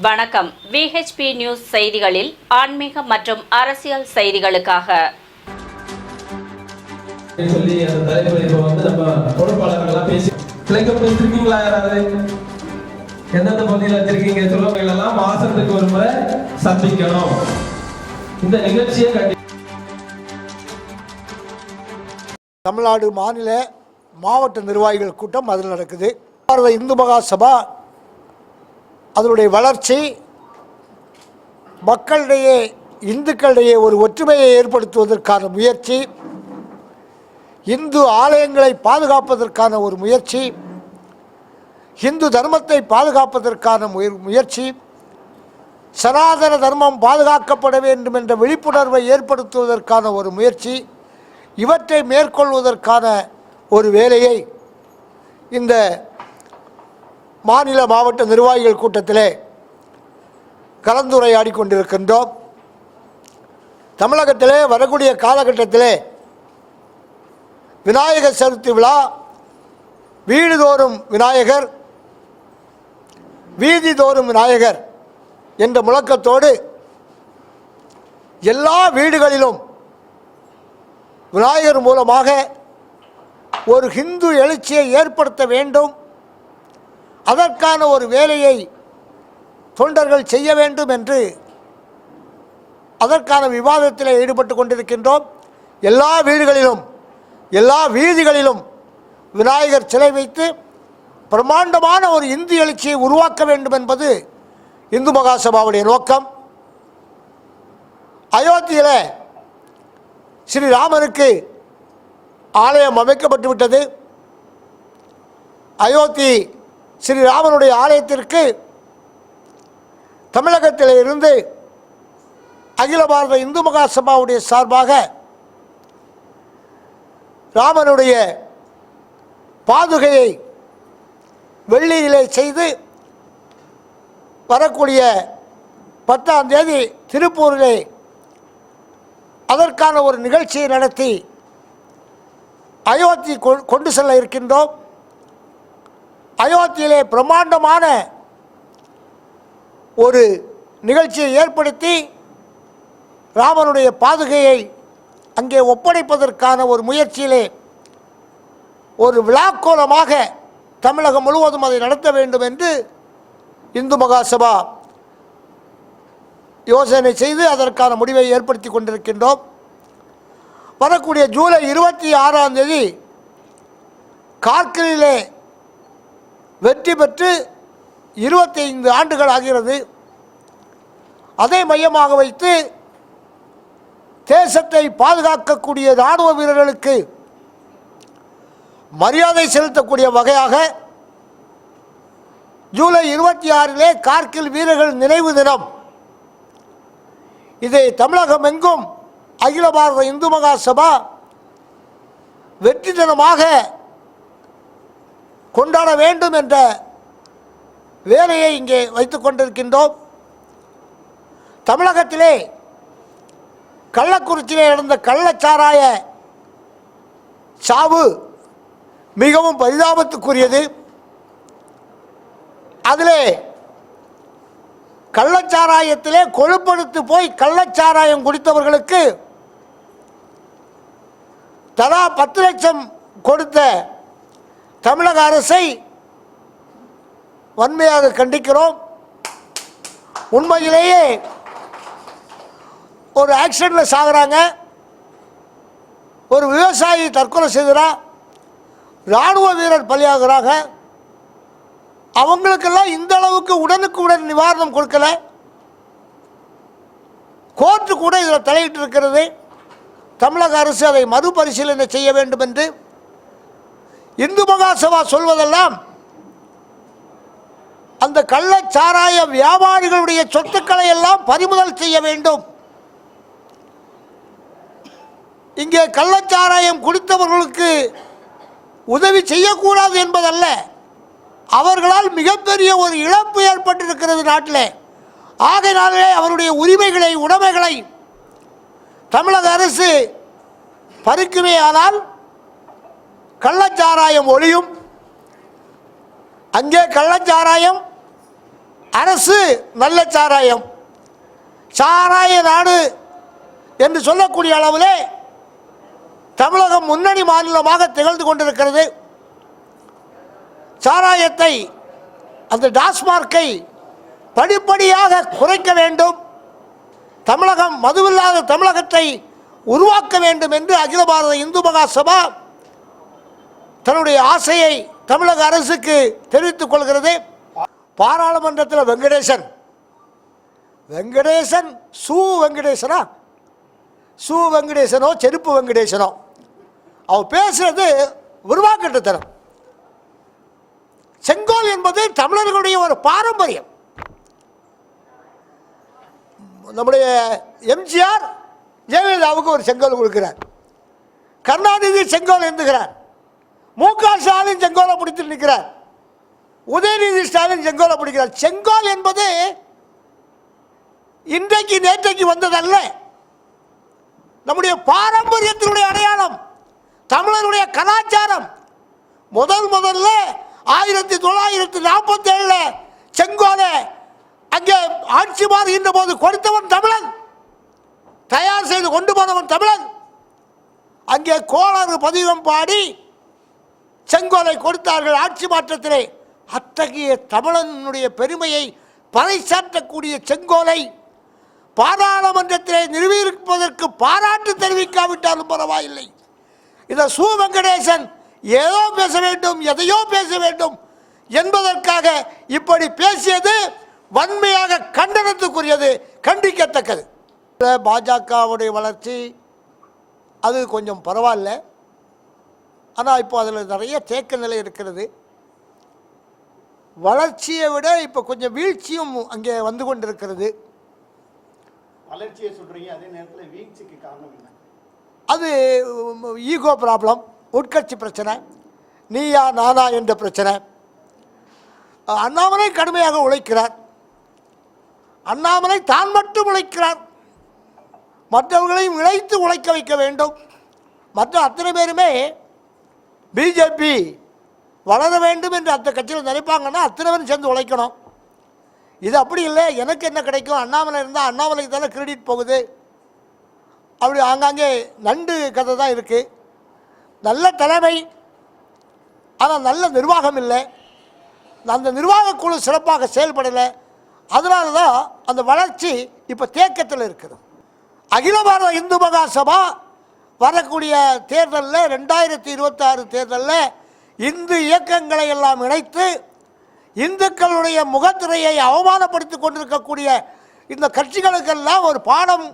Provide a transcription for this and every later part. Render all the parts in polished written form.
வணக்கம். VHP news செய்திகளில் ஆன்மீக மற்றும் அரசியல் செய்திகளுக்காக சொல்லி அந்த தலைப்பு இப்போ நம்ம பொறுப்பாளர்கள்லாம் பேசி பிள்ளைங்க பேசிருக்கீங்களா? யாராவது எந்தெந்த பகுதியில் வச்சிருக்கீங்க சொல்லுவீங்களெல்லாம் மாசத்துக்கு ஒரு முறை சந்திக்கணும். இந்த நிகழ்ச்சியை தமிழ்நாடு மாநில மாவட்ட நிர்வாகிகள் கூட்டம் அதில் நடக்குது. இந்து மகா சபா அதனுடைய வளர்ச்சி மக்களிடையே இந்துக்களிடையே ஒரு ஒற்றுமையை ஏற்படுத்துவதற்கான முயற்சி, இந்து ஆலயங்களை பாதுகாப்பதற்கான ஒரு முயற்சி, இந்து தர்மத்தை பாதுகாப்பதற்கான முயற்சி, சனாதன தர்மம் பாதுகாக்கப்பட வேண்டும் என்ற விழிப்புணர்வை ஏற்படுத்துவதற்கான ஒரு முயற்சி, இவற்றை மேற்கொள்வதற்கான ஒரு வேலையை இந்த மாநில மாவட்ட நிர்வாகிகள் கூட்டத்திலே கலந்துரையாடி கொண்டிருக்கின்றோம். தமிழகத்திலே வரக்கூடிய காலகட்டத்திலே விநாயகர் சதுர்த்தி விழா, வீடுதோறும் விநாயகர், வீதிதோறும் விநாயகர் என்ற முழக்கத்தோடு எல்லா வீடுகளிலும் விநாயகர் மூலமாக ஒரு ஹிந்து எழுச்சியை ஏற்படுத்த வேண்டும், அதற்கான ஒரு வேலையை தொண்டர்கள் செய்ய வேண்டும் என்று அதற்கான விவாதத்தில் ஈடுபட்டு கொண்டிருக்கின்றோம். எல்லா வீடுகளிலும் எல்லா வீதிகளிலும் விநாயகர் சிலை வைத்து பிரம்மாண்டமான ஒரு இந்து எழுச்சியை உருவாக்க வேண்டும் என்பது இந்து மகாசபாவுடைய நோக்கம். அயோத்தியில் ஸ்ரீராமனுக்கு ஆலயம் அமைக்கப்பட்டு விட்டது. அயோத்தி ஸ்ரீராமனுடைய ஆலயத்திற்கு தமிழகத்தில் இருந்து அகில பாரத இந்து மகாசபாவுடைய சார்பாக ராமனுடைய பாதுகையை வெள்ளியிலே செய்து வரக்கூடிய 10ஆம் தேதி திருப்பூரிலே அதற்கான ஒரு நிகழ்ச்சியை நடத்தி அயோத்தி கொண்டு செல்ல இருக்கின்றோம். அயோத்தியிலே பிரம்மாண்டமான ஒரு நிகழ்ச்சியை ஏற்படுத்தி ராமனுடைய பாதுகையை அங்கே ஒப்படைப்பதற்கான ஒரு முயற்சியிலே ஒரு விழாக்கோலமாக தமிழகம் முழுவதும் அதை நடத்த வேண்டும் என்று இந்து மகாசபா யோசனை செய்து அதற்கான முடிவை ஏற்படுத்தி கொண்டிருக்கின்றோம். வரக்கூடிய ஜூலை 26ஆம் தேதி கார்கிலிலே வெற்றி பெற்று 25 ஆண்டுகள் ஆகிறது. அதை மையமாக வைத்து தேசத்தை பாதுகாக்கக்கூடிய இராணுவ வீரர்களுக்கு மரியாதை செலுத்தக்கூடிய வகையாக ஜூலை 26 கார்கில் வீரர்கள் நினைவு தினம், இதை தமிழகம் எங்கும் அகில பாரத இந்து மகாசபா வெற்றி தினமாக கொண்டாட வேண்டும் என்ற வேலையை இங்கே வைத்து கொண்டிருக்கின்றோம். தமிழகத்திலே கள்ளக்குறிச்சியிலே நடந்த கள்ளச்சாராய சாவு மிகவும் பரிதாபத்துக்குரியது. அதிலே கள்ளச்சாராயத்திலே கொழுப்படுத்து போய் கள்ளச்சாராயம் குடித்தவர்களுக்கு தலா 10 லட்சம் கொடுத்த தமிழக அரசை வன்மையாக கண்டிக்கிறோம். உண்மையிலேயே ஒரு ஆக்சிடென்ட்டில் சாகுறாங்க, ஒரு விவசாயி தற்கொலை செய்கிறான், இராணுவ வீரர் பலியாகிறாங்க. அவங்களுக்கெல்லாம் இந்த அளவுக்கு உடனுக்குடன் நிவாரணம் கொடுக்கல. கோர்ட்டு கூட இதில் தலையிட்டு இருக்கிறது. தமிழக அரசு அதை மறுபரிசீலனை செய்ய வேண்டும் என்று இந்து மகாசபா சொல்வதெல்லாம் அந்த கள்ளச்சாராய வியாபாரிகளுடைய சொத்துக்களை எல்லாம் பறிமுதல் செய்ய வேண்டும். இங்கே கள்ளச்சாராயம் குடித்தவர்களுக்கு உதவி செய்யக்கூடாது என்பதல்ல, அவர்களால் மிகப்பெரிய ஒரு இழப்பு ஏற்பட்டிருக்கிறது நாட்டில். ஆகையினாலே அவருடைய உரிமைகளை உடைமைகளை தமிழக அரசு பறிக்குமே ஆனால் கள்ளச்சாராயம் ஒழியும். அங்கே கள்ளச்சாராயம் அரசு நல்ல சாராய நாடு என்று சொல்லக்கூடிய அளவிலே தமிழகம் முன்னணி மாநிலமாக திகழ்ந்து கொண்டிருக்கிறது. சாராயத்தை, அந்த டாஸ்மார்க்கை படிப்படியாக குறைக்க வேண்டும், தமிழகம் மதுவில்லாத தமிழகத்தை உருவாக்க வேண்டும் என்று அகில பாரத இந்து மகாசபா தன்னுடைய ஆசையை தமிழக அரசுக்கு தெரிவித்துக் கொள்கிறது. பாராளுமன்றத்தில் வெங்கடேசன் சு வெங்கடேசனோ செருப்பு வெங்கடேசனோ அவர் பேசுறது உருவாக்கட்டுத்தனம். செங்கோல் என்பது தமிழர்களுடைய ஒரு பாரம்பரியம். நம்முடைய எம்ஜிஆர் ஜெயலலிதாவுக்கு ஒரு செங்கோல் கொடுக்கிறார், கருணாநிதி செங்கோல் எழுந்துகிறார், மு.க. ஸ்டாலின் செங்கோலை பிடித்து நிற்கிறார், உதயநிதி ஸ்டாலின் செங்கோலை பிடிக்கிறார். செங்கோல் என்பது இன்றைக்கு நேற்றைக்கு வந்ததல்ல, நம்முடைய பாரம்பரியத்தினுடைய அடையாளம், தமிழருடைய கலாச்சாரம். முதல்ல 1947 செங்கோலை அங்கே ஆட்சி மாறுகின்ற போது கொடுத்தவன் தமிழன், தயார் செய்து கொண்டு போனவன் தமிழன். அங்கே கோளாறு பதிகம் பாடி செங்கோலை கொடுத்தார்கள் ஆட்சி மாற்றத்திலே. அத்தகைய தமிழனுடைய பெருமையை பறைசாற்றக்கூடிய செங்கோலை பாராளுமன்றத்திலே நிறுவியிருப்பதற்கு பாராட்டு தெரிவிக்காவிட்டாலும் பரவாயில்லை. இந்த சு வெங்கடேசன் ஏதோ பேச வேண்டும், எதையோ பேச வேண்டும் என்பதற்காக இப்படி பேசியது வன்மையாக கண்டனத்துக்குரியது, கண்டிக்கத்தக்கது. பாஜகவுடைய வளர்ச்சி அது கொஞ்சம் பரவாயில்ல, ஆனால் இப்போ அதில் நிறைய தேக்க நிலை இருக்கிறது. வளர்ச்சியை விட இப்போ கொஞ்சம் வீழ்ச்சியும் அங்கே வந்து கொண்டிருக்கிறது. வளர்ச்சியை சொல்றீங்க, அதே நேரத்தில் வீழ்ச்சிக்கு காரணம் என்ன? அது ஈகோ ப்ராப்ளம், உட்கட்சி பிரச்சனை, நீயா நானா என்ற பிரச்சனை. அண்ணாமலை கடுமையாக உழைக்கிறார், அண்ணாமலை தான் மட்டும் உழைக்கிறார், மற்றவர்களையும் இழைத்து உழைக்க வைக்க வேண்டும். மற்ற அத்தனை பேருமே பிஜேபி வளர வேண்டும் என்று அந்த கட்சியில் நினைப்பாங்கன்னா அத்தனை பேரும் சேர்ந்து உழைக்கணும். இது அப்படி இல்லை, எனக்கு என்ன கிடைக்கும், அண்ணாமலை இருந்தால் அண்ணாமலைக்கு தானே கிரெடிட் போகுது, அப்படி ஆங்காங்கே நண்டு கதை தான் இருக்குது. நல்ல தலைமை, ஆனால் நல்ல நிர்வாகம் இல்லை, அந்த நிர்வாக குழு சிறப்பாக செயல்படலை. அதனால தான் அந்த வளர்ச்சி இப்போ தேக்கத்தில் இருக்கிறது. அகில பாரத இந்து மகாசபா வரக்கூடிய தேர்தலில் 2026 தேர்தலில் இந்து இயக்கங்களை எல்லாம் இணைத்து இந்துக்களுடைய முகத்திரையை அவமானப்படுத்தி கொண்டிருக்கக்கூடிய இந்த கட்சிகளுக்கெல்லாம் ஒரு பாடம்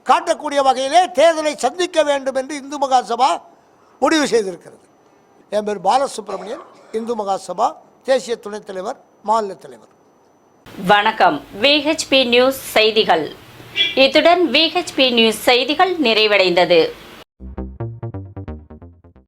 காட்டக்கூடிய வகையிலே தேர்தலை சந்திக்க வேண்டும் என்று இந்து மகாசபா முடிவு செய்திருக்கிறது. என் பேர் பாலசுப்ரமணியன், இந்து மகாசபா தேசிய துணைத் தலைவர், மாநில தலைவர். வணக்கம். VHP நியூஸ் செய்திகள். இத்துடன் VHP நியூஸ் செய்திகள் நிறைவடைந்தது.